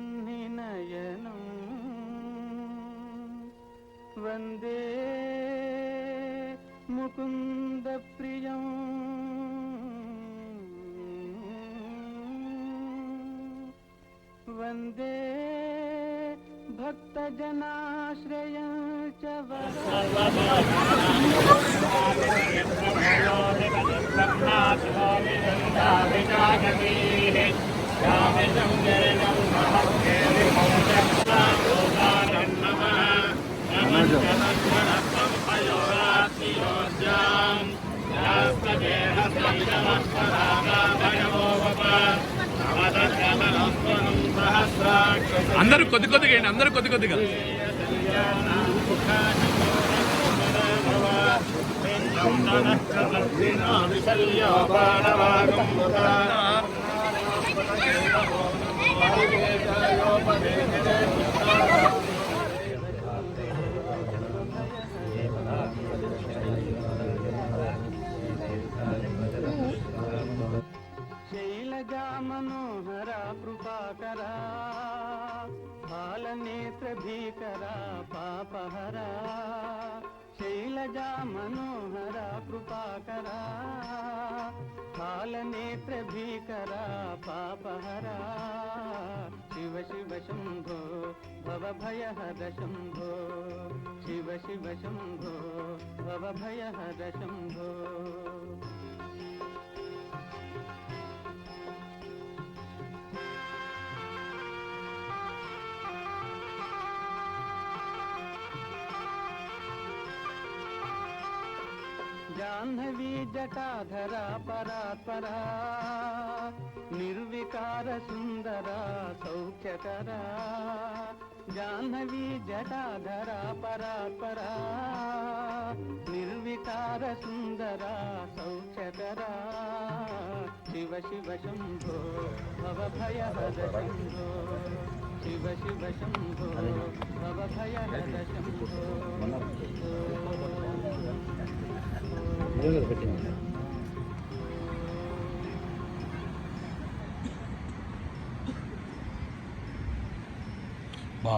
శశాంకవన్నినయనం వందే ముకుంద ప్రియం వందే భక్తజనాశ్రయం చ అందరూ కొద్ది కొద్దిగా అండి, అందరూ కొద్ది కొద్దిగా. శైలజా మనోహర కృపాకరా బాలనేత్ర భీకరా పాపహరా శైలజా మనోహర కృపాకరా బాలనేత్ర భీకరా పాపహరా శివ శివ శంభో భవభయహర శంభో శివ శివ శంభో భవభయహర శంభో జాహ్నవీ జటాధరా పరాత్పరా నిర్వికార సుందరా సౌఖ్యకరా జాహ్నవీ జటాధరా పరాత్పరా నిర్వికార సుందరా సౌఖ్యకరా శివ శివ శంభో భవభయహర శంభో శివ శివ శంభో భవభయహర శంభో బా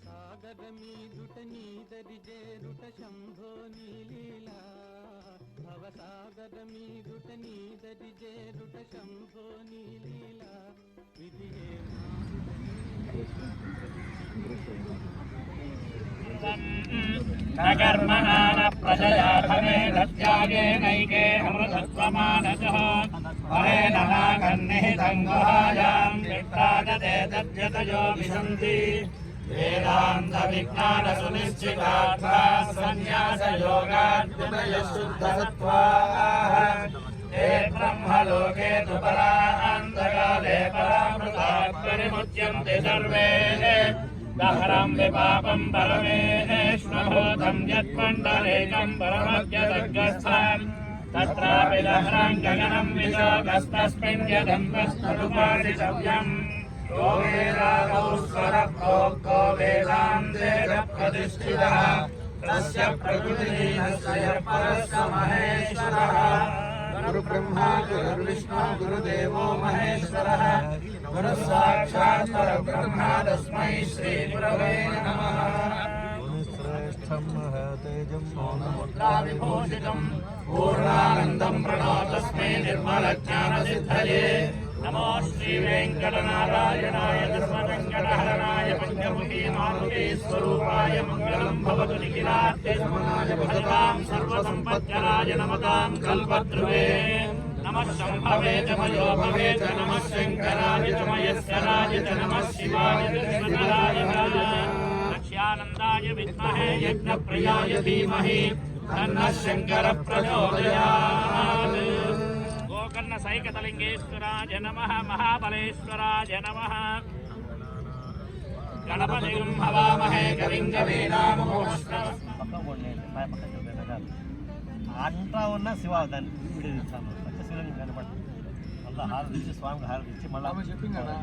సాగరమీదుట నీదరి జేరుట శంభో నీలీలా భవసాగరమీదుట నీదరి జేరుట శంభో నీలీలా విధియే నగర్మణాన ప్రజయా ధనేన త్యాగేనైకే అమృతత్వమానసః ఫలేన నాగన్నిహితం గుహాయాం విప్రాజతే తద్యతయో విశంతి వేదాంత విజ్ఞాన సునిశ్చితార్థా సన్యాస యోగాద్వినయ శుద్ధ సత్వాః ते ब्रह्मलोके तु परान्तकाले परामृतात् परिमुच्यन्ते सर्वे दहरं विपापं परमेश्वरभूतं यत्मण्डलेकं परमज्ञतज्ञस्थान् तत्रापि दहरं गगनं विशोकस्तस्मिन् यदन्वस्तदुपासितव्यम् यो वेदादौ स्वरप्रोक्तो वेदान्तेन प्रतिष्ठितः तस्य प्रकृतिः परस्य महेश्वरः गुरु ब्रह्मा गुरुर्विष्णु गुरुदेवो महेश्वरः गुरु साक्षात् परब्रह्म तस्मै श्री गुरवे नमः श्रेष्ठं महतेजं मौनमुद्राविभूषितं पूर्णानन्दं प्रणो तस्मै निर्मलज्ञानसिद्धये नमो श्री वेङ्कटनारायणाय दुर्मदङ्कटहरणाय पञ्चमुखी मारुते स्वरूपाय मङ्गलं भवतु निखिलार्थे समनाय भजतां सर्वसम्पत्कराय नमतां कल्पद्रुवे नमः शम्भवे च मयो भवे च नमः शङ्कराय च मयस्कराय च नमः शिवाय च लक्ष्यानन्दाय विद्महे यज्ञप्रियाय धीमहि तन्नः शङ्करः प्रचोदयात् गोकर्ण सैकतलिङ्गेश्वराय नमः महाबलेश्वराय नमः गणपतिं हवामहे कविं कवीनामुष्णम् అంటా ఉన్న శివ దాన్ని వీడియో ఇస్తాను శివలింగం కనపడుతుంది మళ్ళీ హారతి ఇచ్చి స్వామికి హారతి ఇచ్చి మళ్ళీ ఆమె చెప్పింది అప్పుడు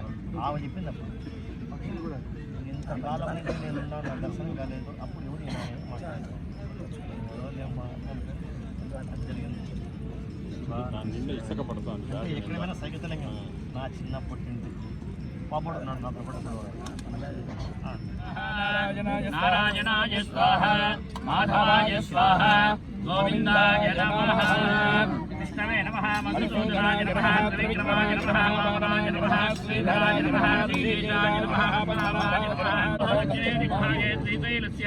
ఇంత కొంతకాలం నుండి నేను నా దర్శనం కాలేదు. అప్పుడు ఎవరు మాట్లాడారు జరిగింది. ఎక్కడైనా సైకితలంగా నా చిన్నప్పటి నుండి పాపడు నాతో నారాయణాయ స్వాహ, మాధవాయ స్వాహ, గోవిందాయ నమః, విష్ణవే నమః, మధుసూదనాయ నమః, త్రివిక్రమాయ నమః, వామనాయ నమః, శ్రీధరాయ నమః, శ్రీదేశాయ నమః, పరమాయ నమః, శ్రీదేశాయ శ్రీశైలస్య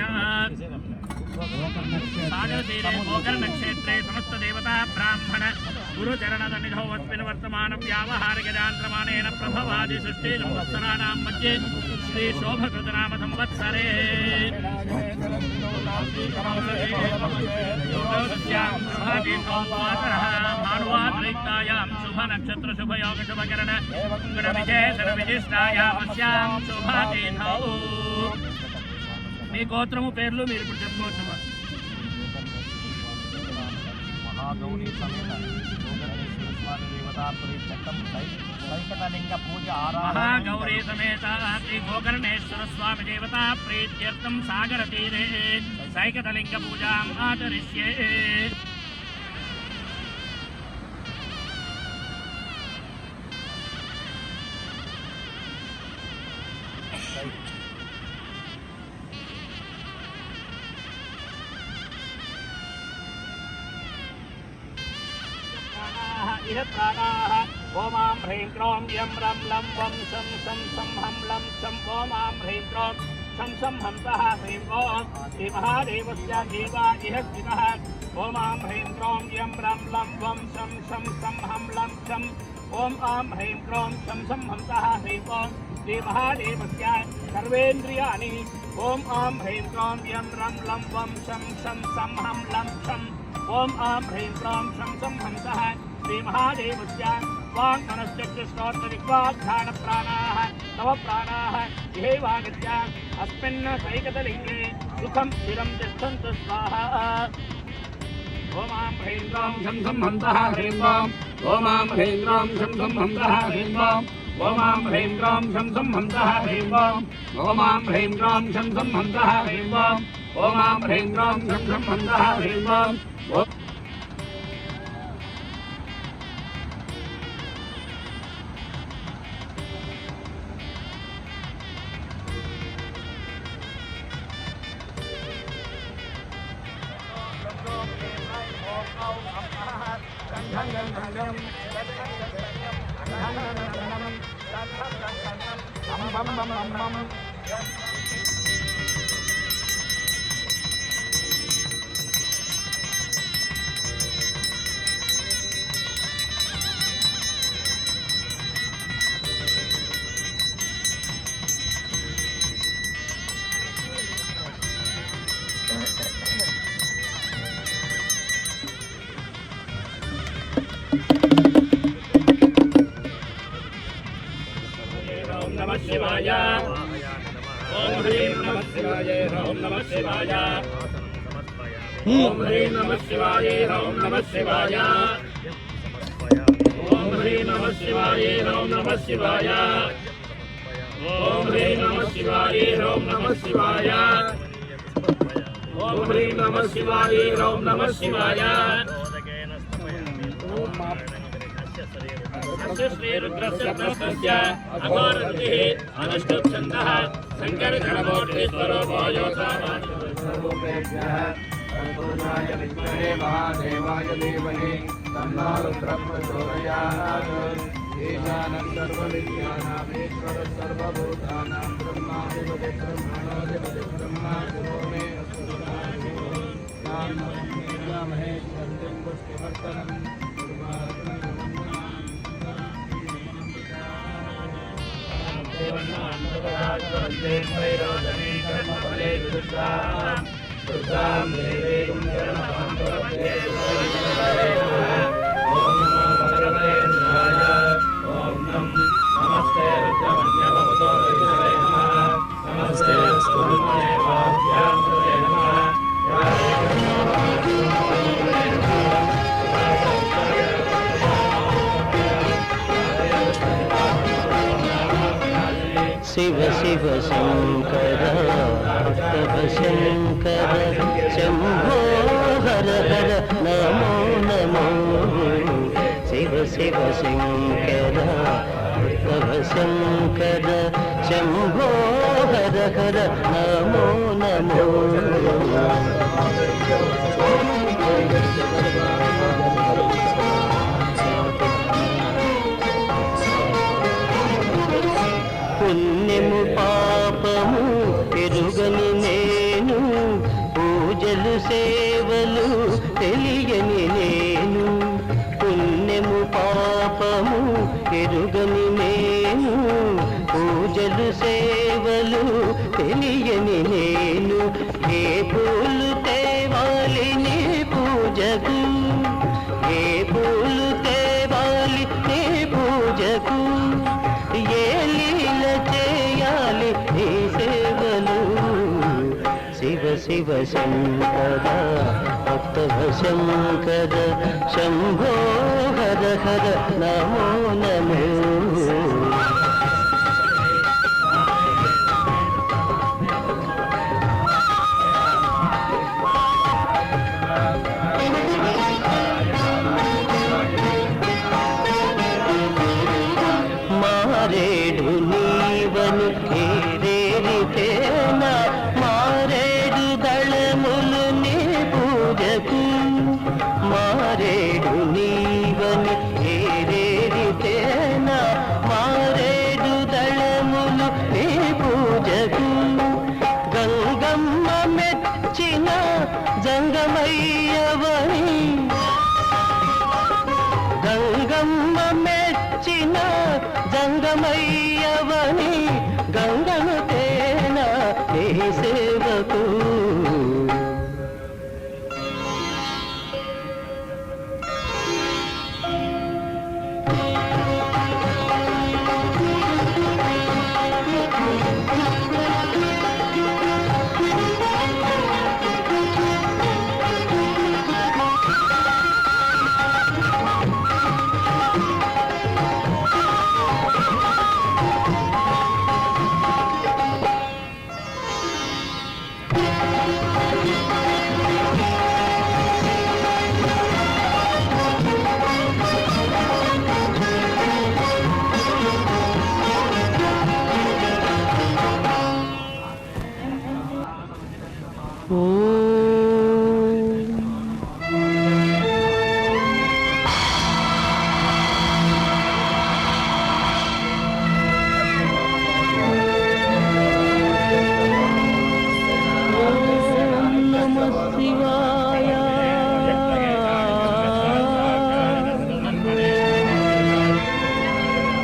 सागरतीरे गोकर्णक्षेत्रे समस्तदेवता ब्राह्मण गुरुचरणसन्निधौ अस्मिन् वर्तमानव्यावहारिकजान्त्रमाणेन प्रभवादि षष्टिसंवत्सराणां मध्ये श्रीशोभकृतनाम संवत्सरे भानुवात्रयुक्तायां शुभनक्षत्रशुभयोगशुभकरण गुणविशेषणविशिष्टायामस्यां शुभतिथौ మీ గోత్రము పేర్లు మీరు ఇప్పుడు చెప్పుకోవచ్చు. మహాగౌరీ సమేత స్వామి దేవతాపురి చట్టం సైకతలింగ పూజ మహాగౌరీ సమేత శ్రీ గోకర్ణేశ్వర స్వామి దేవతా ప్రీత్యర్థం సాగర తీరే సైకతలింగ పూజాం ఆచరిష్యే. इह प्राणाः ओमां ह्रीं क्रों यं रं लं वं शं शं सं हं लं शं ओमां ह्रीं क्रों शं सं हं सः ह्रीं ओं श्रीमहादेवस्य देवा इह स्थितः ओमां ह्रीं क्रों यं रं लं वं शं शं सं हं लं शं ओं आं ह्रीं क्रों शं सं हं सः ह्रीं ओं श्रीमहादेवस्य सर्वेन्द्रियाणि ओं आं ह्रीं क्रों यं रं लं वं शं शं सं हं लं शं ओं आं ह्रीं क्रों शं सं हं सः श्रीमहादेवस्य वाङ्मनश्चक्षुष्टोत्तरिक्वाध्यानप्राणाः तव प्राणाः इहैवागत्य अस्मिन् सैकतलिङ्गे सुखं चिरं तिष्ठन्तु स्वाहा. ओमां ह्रीं क्रों शं सं हन्तः ह्रीं ओं ओमां ह्रीं क्रों शं सं हन्तः ह्रीं ओं ओमां ह्रीं क्रों शं सं हन्तः ह्रीं ओं ओमां ह्रीं क्रों शं सं हन्तः ह्रीं ओं ओमां ह्रीं क्रों शं सं हन्तः ह्रीं ओं. नमः शिवाय ओम ह्रीं नमः शिवाय ओम नमः शिवाय ओम ह्रीं नमः शिवाय ओम नमः शिवाय ओम ह्रीं नमः शिवाय ओम नमः शिवाय ओम ह्रीं नमः शिवाय ओम नमः शिवाय ओम ह्रीं नमः शिवाय ओम नमः शिवाय. श्रीरुद्रस्य प्रस्तस्य अघोररुचिः अनुष्टुप्छन्दः शङ्करगणकोटिस्वरूपो योऽसामान्यः पूर्णाय विद्महे महादेवाय धीमहि तन्नो रुद्रः प्रचोदयात्. ईशानः सर्वविद्यानामीश्वरः सर्वभूतानां ब्रह्माधिपतिः ब्रह्मणोऽधिपतिः ब्रह्मा गुरो मे अस्तु. महेश्वरं पुष्टिवर्धनम् दुर्गां देवीं शरणं प्रपद्ये. ओम नमो भगवते रुद्राय ओम नमस्ते रुद्रमन्यवतो विष्णवे नमः नमस्ते स्तुतिमेवाभ्यां कृते नमः. శివ శివ శంకర భక్త శంకర శంభో హర హర నమో నమో శివ శివ శంకర భక్త శంకర శంభో హర హర నమో నమో పుణ్యము పాపము ఎరుగని నేను పూజలు సేవలు తెలియని నేను పుణ్యము పాపము ఎరుగని నేను పూజలు సేవలు తెలియని నేను ఏ పూలు తేవాలి నీ పూజకు ఏ పూలు తేవాలి నీ పూజకు ఏ లీల చేయాలి నీ సేవలు శివ శివ శంకర భక్త శంకర శంభో హర హర నమో నమో మారేడు నీవను ఏరేరితేనా మారేడు దళములు నీ పూజకు మారేడు నీవను ఏరేరితేనా మారేడు దళములు నీ పూజకు గంగమ్మ మెచ్చిన జంగమయ్యవని గంగమ్మ మెచ్చిన జంగమయ్యవని గంగను తేన నీ సేవకు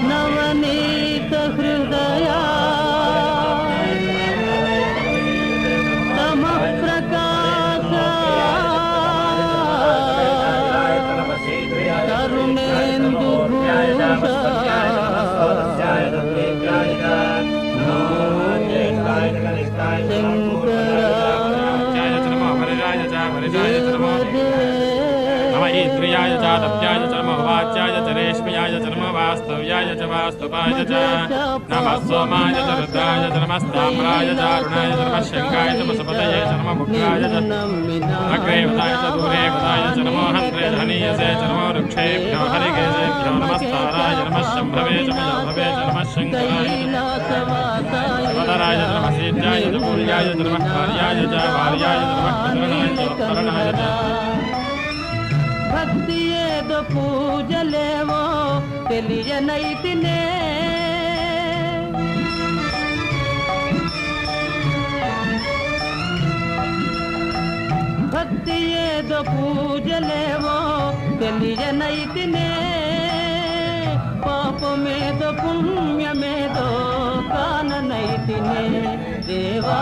నవనీత హృదయా తమ ప్రకాశ కరుణేందు इंद्रियाय च तप्याय च महवाच्याय च रेश्म्याय च नमः वास्तव्याय च वास्तवाय च नमः सोमाय च रुद्राय च नमस्ताम्राय च अरुणाय च नमः शङ्काय च वसुपतये च नमः मुक्ताय च अग्रेवताय च दूरेवताय च नमो हन्त्रे धनीयसे च नमो वृक्षेभ्यो हरिकेशेभ्यो नमस्ताराय नमः शम्भवे च मयोभवे च नमः शङ्कराय सर्वधराय च नमः सीत्याय च पूर्याय च नमः कार्याय च भार्याय च नमः करुणाय च उत्तरणाय च భక్తి ఏదో పూజలేవో తెలియనైతినే భక్తి ఏదో పూజలేవో తెలియనైతినే పాపమేదో పుణ్యమేదో కాననైతినే దేవా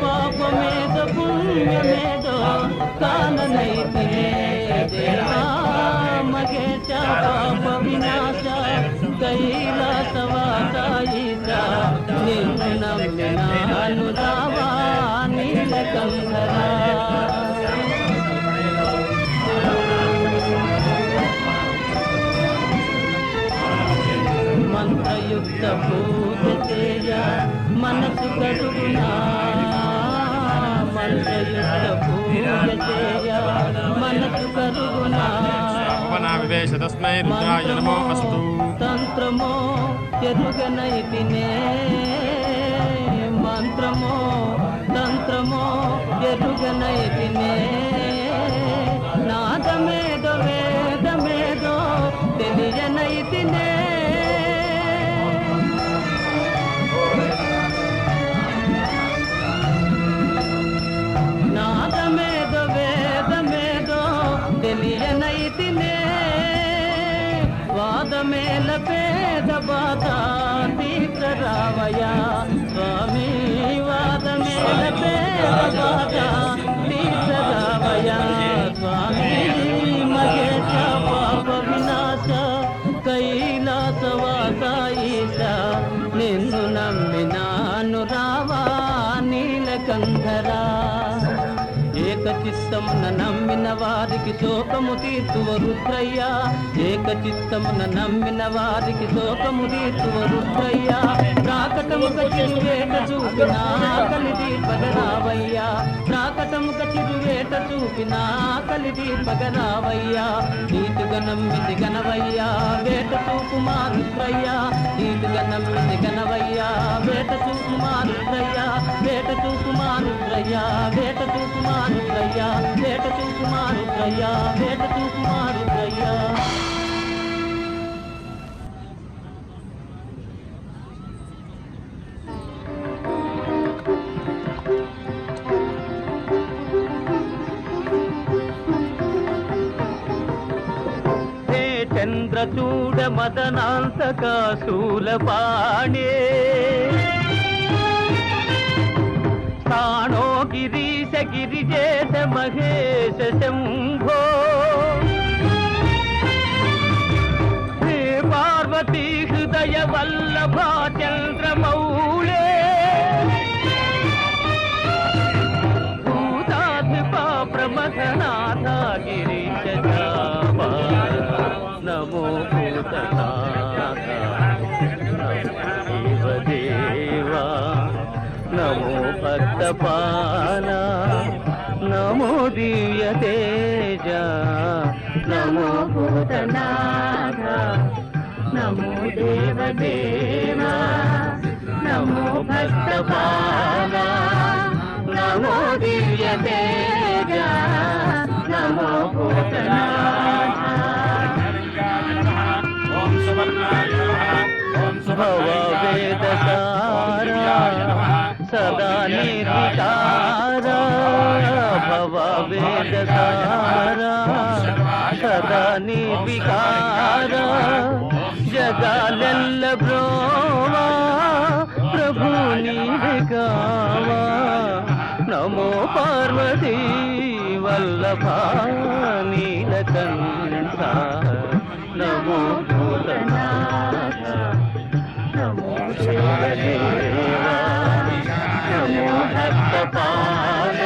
పాపమేదో పుణ్యమేదో కాననైతినే దేవా మగేశ పాప వినాశ కైలాసవాస ఈశ నిన్ను నమ్మినాను రావా నీలకంఠరా మంత్రయుక్త పూజ చేయ కరుగునా మంత్రయుక్త పూజ చేయ మనసు కరుగునా వివేశ తస్మై రుద్రాయ నమో అస్తు తంత్రమో ఎరుగనైతినే మంత్రమో తంత్రమో ఎరుగనైతినే నాదమేదో వేదమేదో తెలియనైతినే నాదమేదో వేదమేదో తెలియనైతినే వాదమేల పేద బాధ తీర్చరావయ్యా స్వామి వాదమేల పేద బాధ తీర్చరావయ్యా స్వామి మహేశ పాప వినాశ కైలాసవాస ఈశ నిన్ను నమ్మినాను రావా నీలకంఠరా ఏకచిత్తమున నమ్మిన వారికి శోకము తీర్చువ రుద్రయ్య ఏకచిత్తమున నమ్మిన వారికి శోకము తీర్చువ రుద్రయ్య ప్రాకటముక చిరువేట చూపిన కలిది పగరావయ్యా ప్రాకటముక చిరువేట చూపిన కలిది పగరావయ్యా నీతిగా నమ్మిది గనవయ్యా వేట చూపుమా రుద్రయ్య నీతిగా నమ్మిది గనవయ్యా వేట చూపుమా రుద్రయ్య వేట చూపుమా రుద్రయ్య వేట చూపుమా రుద్రయ్య వేట చూపుమా రుద్రయ్య వేట చూపుమా రుద్రయ్య చంద్రచూడ మదనాంతక శూలపాణే స్థాణో గిరీశ గిరిజేశ మహేశ శంభో హే పార్వతీ హృదయ వల్లభ చంద్రమౌళే భూతాధిపా ప్రమథనాథ గిరీశ నమో భూతనాథ నమో దేవా నమో భక్తపాల నమో దివ్య తేజ నమో భూతనాథ నమో దేవదేవా నమో భక్తపాల నమో దివ్య తేజ నమో భూతనాథ భవ వేదసార సదా నిర్వికార భవ వేదసార సదా నిర్వికార జగాలెల్ల బ్రోవా ప్రభు నీవే కావా నమో పార్వతీ వల్లభ నీలకంఠ నమో భూతనాథ నమో దేవదేవా నమో భక్తపాల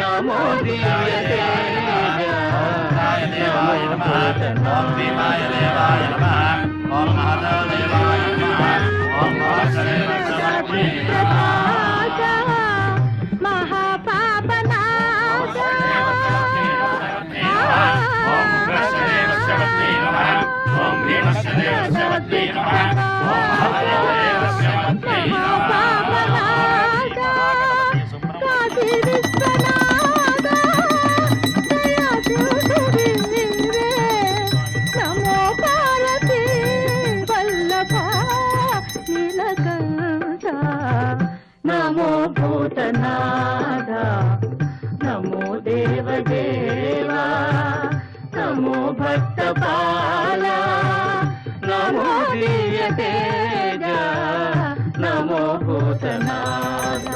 నమో దివ్య తేజ నమో భూతనాథ ఓం మహాదేవాయ నమః ఓం నమో భూతనాథ నమో దేవదేవా నమో భక్తపాల నమో దివ్య తేజ నమో భూతనాథ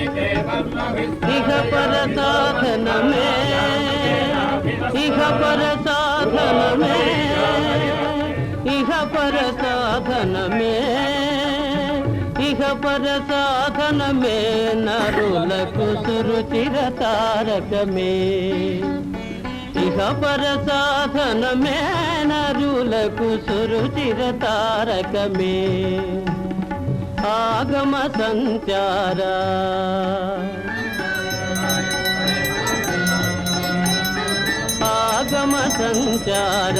ఇహ పర సాధనమే ఇహ పర సాధనమే ఇహ పర సాధనమే ఇహ పర సాధనమే నరులకు సురుచిర తారకమే ఇహ పర సాధనమే నరులకు సురుచిర తారకమే ఆగమ సంచార ఆగమ సంచార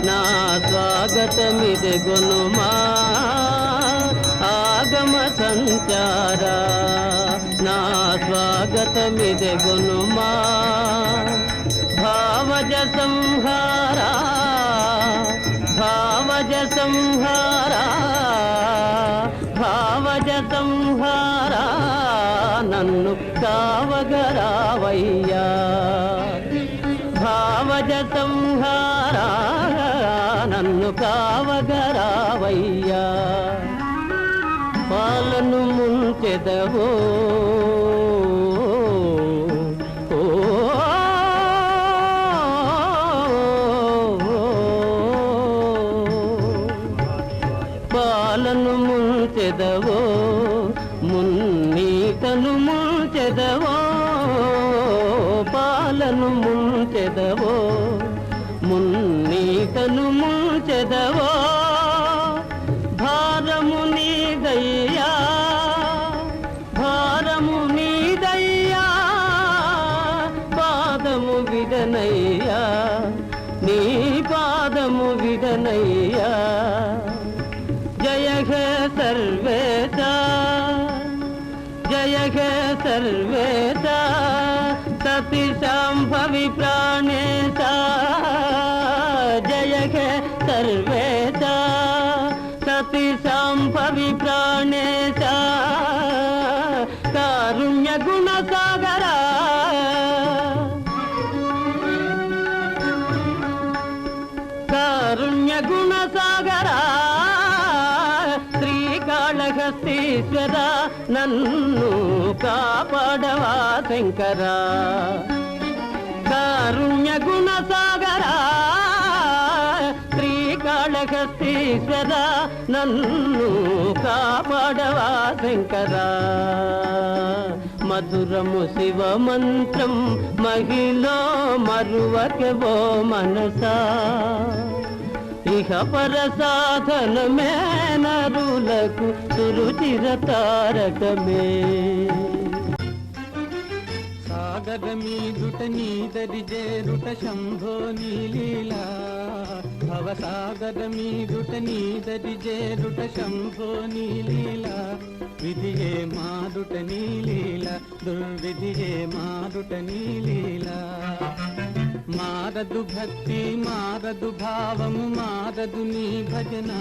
నా స్వాగతమిది గునుమా ఆగమ సంచార నా స్వాగతమిది గునుమా భావజ సంహార భావజ సంహార భావజ సంహార నన్ను కావగరావయ్యా భావజ సంహార నన్ను కావగరావయ్యా పాలను ముంచెదవో పాలను ముంచెదవో మున్నీతను ముంచెదవో పాలను ముంచెదవో మున్నీతను ముంచెదవో భారము నీదయ్యా భారము నీదయ్యా పాదము విడనయ్యా నీ పాదము విడనయ్యా జయ హే సర్వేశ జయ హే సర్వేశ సతి శాంభవి ప్రాణేశ జయ హే సర్వేశ సతి శాంభవి ప్రాణేశ కారుణ్య గుణ సాగర కారుణ్య గుణ సాగర శ్రీకాళహస్తీశ్వర నన్ను కాపాడవా శంకర కారుణ్య గుణ సాగర శ్రీకాళహస్తీశ్వర నన్ను కాపాడవా శంకర మధురము శివ మంత్రం మహిళ మరువకెవో మనసా ఇహ పర సాధనమే నరులకు సురుచిర తారకమే సాగర మీదుట నీదరి జేరుట శంభో నీలీలా భవసాగర మీదుట నీదరి జేరుట శంభో నీలీలా విధియే మారుట నీలీల దుర్విధియే మారుట నీలీలా మారదు భక్తి మారదు భావము మారదు నీ భజన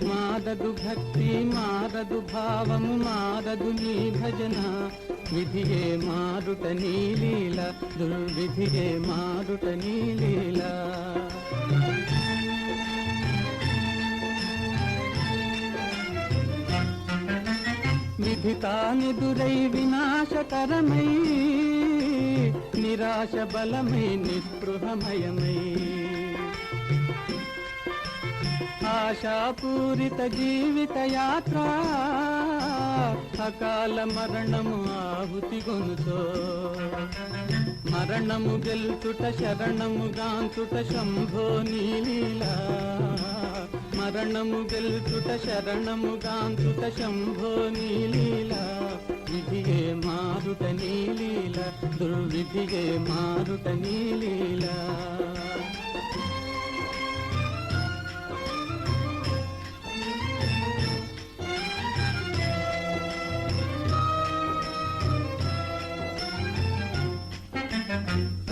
మారదు భక్తి మారదు భావము మారదు నీ భజన విధియే మారుట నీలీల దుర్విధియే మారుట నీలీల విధితానిదురై వినాశకరమై నిరాశ బలమై నిస్పృహమయమై ఆశాపూరిత జీవిత యాత్ర అకాల మరణము ఆహుతి గొనుతో మరణము గెలుచుట శరణము గాంచుట శంభో నీలీలా మరణము గెలుచుట శరణము గాంచుట శంభో నీలీలా విధియే మారుట నీలీల దుర్విధియే మారుట నీలీల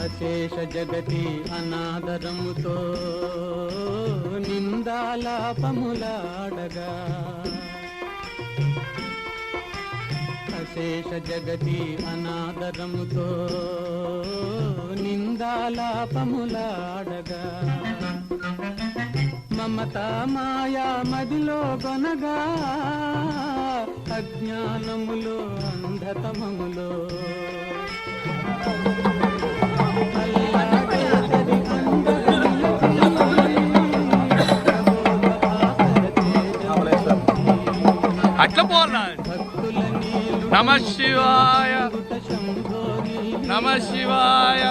అశేష జగతి అనాదరముతో నిందాలాపములాడగా అశేష జగతి అనాదరముతో నిందాలాపములాడగా మమతా మాయా మదిలో గొనగా అజ్ఞానము తమములో అంధతమములో అట్లా పోలా. నమ శివాయ నమ శివాయ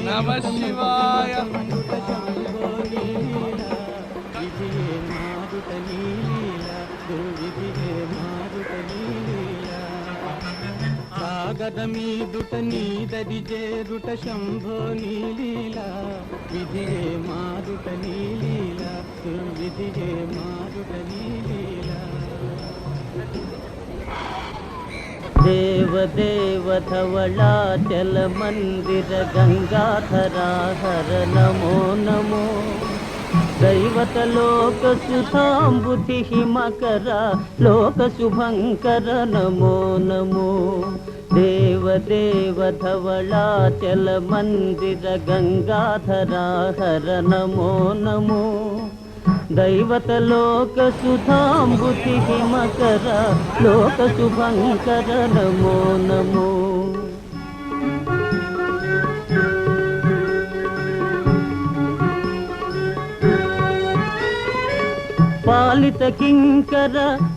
నమ శివాయ. సాగర మీదుట నీదరి చేరుట శంభో నీలీలా విధియే మారుట నీలీలా విధియే మారుట నీలీలా. దేవదేవ ధవళాచల మందిర గంగాధరా హర నమో నమో. దైవతలోక సుధాంబుధి హిమకర లోక శుభంకర నమో నమో. దేవదేవ ధవళాచల మందిర గంగాధరా హర నమో నమో. దైవతలోక సుధాంబుధి హిమకర లోక శుభంకర నమో నమో. పాలిత కింకర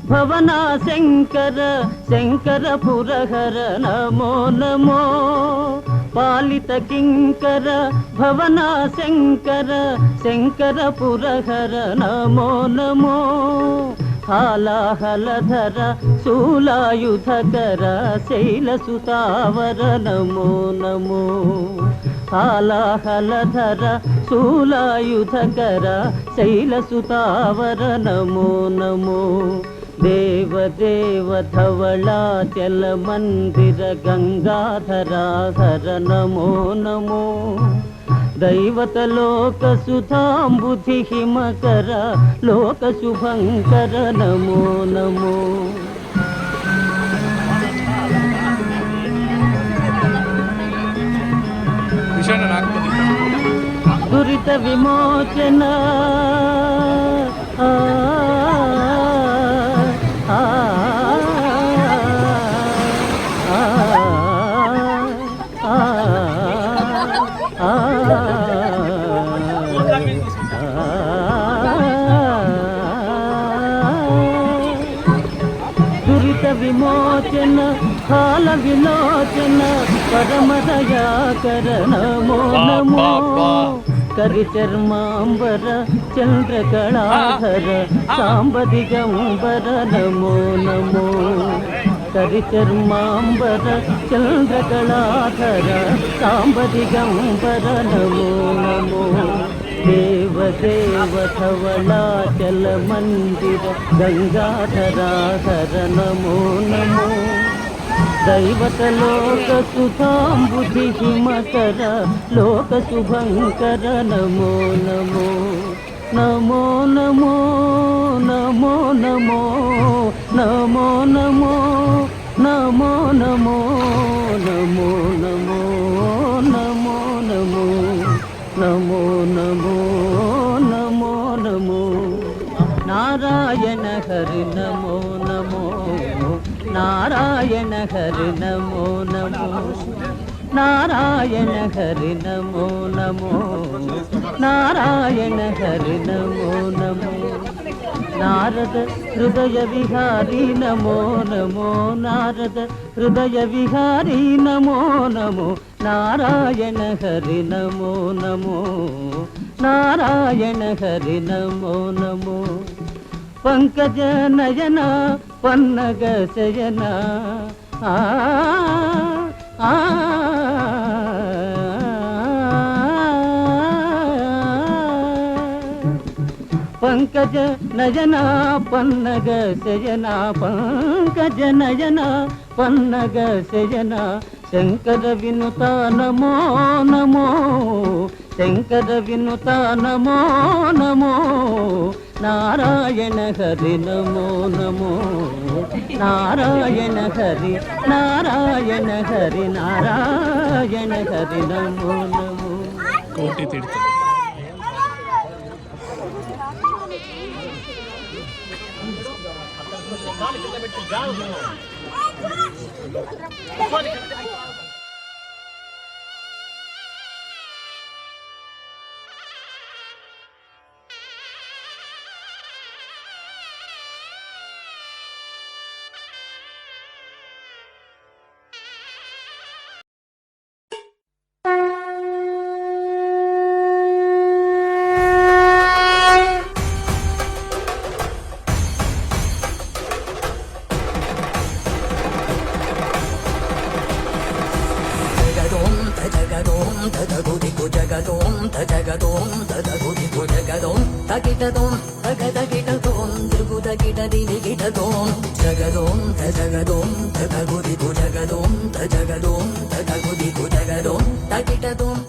భవనా శంకర శంకర పురహర నమో నమో. పాలిత కింకర భవనా శంకర శంకర పురహర నమో నమో. హాలాహలధర శూలాయుధకర శైలసుతావర నమో నమో. హాలాహలధర శూలాయుధకర శైలసుతావర నమో నమో. దేవదేవ ధవళాచల మందిర గంగాధరా హర నమో నమో. దైవతలోక సుధాంబుధి హిమకర లోక శుభంకర నమో నమో. దురిత విమోచన దురిత విమోచన కాల విలోచన పరమదయాకర నమో నమో. కరిచర్మాంబర చంద్రకళాధర సాంబదిగంబర నమో నమో. కరిచర్మాంబర చంద్రకళాధర సాంబదిగంబర నమో నమో. దేవదేవ ధవళాచల మందిర గంగాధరా హర నమో నమో. దైవతలోక సుధాంబుధి హిమకర లోక శుభంకర నమో నమో. నమో నమో నమో నమో నమో నమో నమో నమో నమో నమో నమో నమో నమో నమో నమో నమో. నారాయణ హరి నమో నమో. నారాయణ హరి నమో నమో. నారాయణ హరి నమో నమో. నారాయణ హరి నమో నమో. నారద హృదయ విహారీ నమో నమో. నారద హృదయ విహారీ నమో నమో. నారాయణ హరి నమో నమో. నారాయణ హరి నమో నమో. పంకజ నయన పన్నగ శయన పంకజ నయన పన్నగ శయన. పంకజ నయన పన్నగ శయన. శంకర వినుత నమో నమో. శంకర వినుత నమో నమో. నారాయణ హరి నమో నమో. నారాయణ హరి నారాయణ హరి నారాయణ హరి నమో నమో. కోటి తిడుతుంది. కాలు కింద పెట్టి జాగ్రత్త. Jagadoom, Jagadoom,